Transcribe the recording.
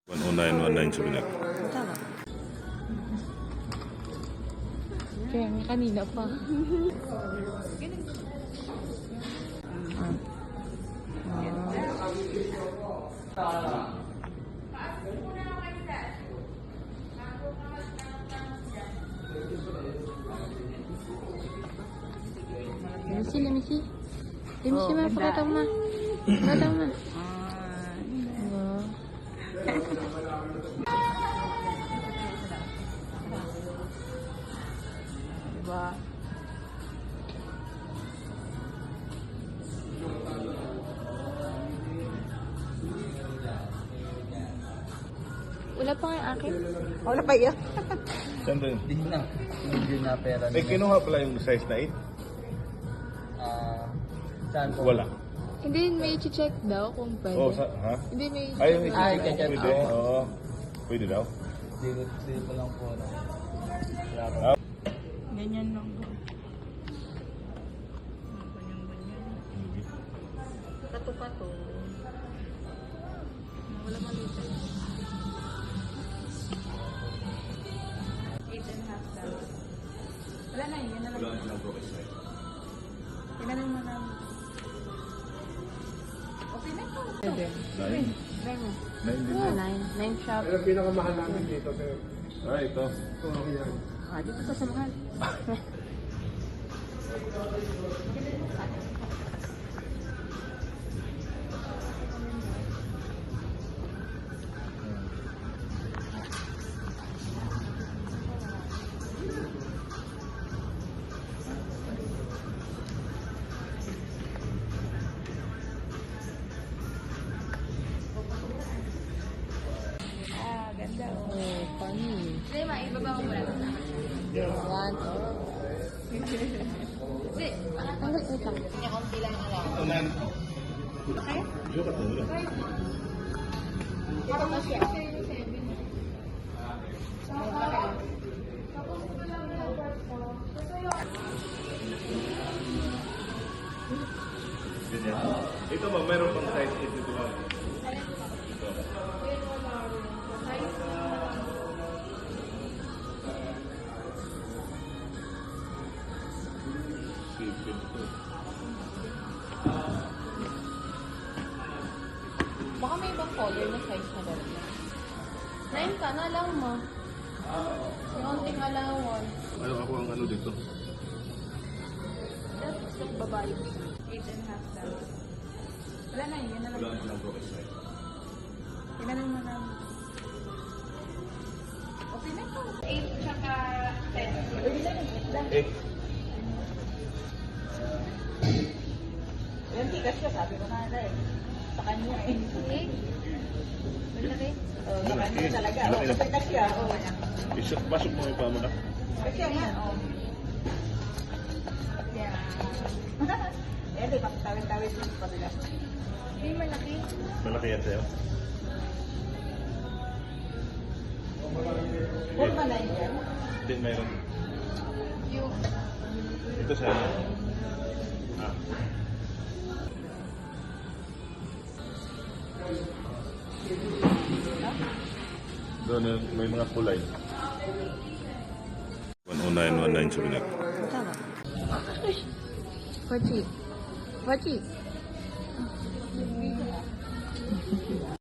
10919 Subinak. Tama. Kaya nga kanina pa. Let me see. Ma, pakita mo ma. Pakita mo ma. Diba? Wala pa nga yung akin. Wala pa yun. Saan ba yun? Hindi na pera. Eh, kinuha pala yung size na 8? Saan po? Wala. Hindi, may i-check daw kung pwede. Oh, ha? Hindi, may Ay, yung i-check. Ay, i-check check. pwede. Oo. Pwede daw. Hindi ko lang po. Ganyan lang po. Kato-kato. Wala maliit. 8.5 daw. Wala na yun. Yan na lang. Wala silang broken side. Tinanong mo namin. Okay na po. Pwede. 9. Try mo. 9 din. 9 shop. Ano pinakamahal namin dito, sir? Ah, ito. Ito ako yan. Ah, dito pa sa mahal. Ganda oh. Oh, funny. Hindi, maibaba ko muna. Yan. Oh. Hindi. Hanggang wait lang. Kanya konti lang na lang. Ito na. Okay? Sukat mo nila. Ito na siya. Ganyan. Ito ba, meron pang size 8 dito lang. Ito. Sipin to. Baka may ibang color na size na dalawa. 9 ka na lang mo. Yung allowance. Ano ako ang ano dito? Tapos yung babae. 8.5 daw. Wala na yun. Yan na lang. Wala silang broken side. Tinanong mo namin. Okay na po. 8 tsaka 10. Pwede na rin. 8. Yan, tikas siya. Sabi ko na eh. Sa kanya eh. 8? Malaki? Oo, sa kanya talaga. Oo, tikas siya. Oo. Pasok mo yung pamo na. Kasi nga. Oo. Yeah. Eh, di ba? Tawid-tawid din pa nila. Hindi malaki. Malaki yan sa'yo. Huwag ba na yan? Hindi, mayroon. Yung Ito sa'yo. Ah. Doon may mga kulay. 10919 Subinak. Tama. Pachi. Pachi.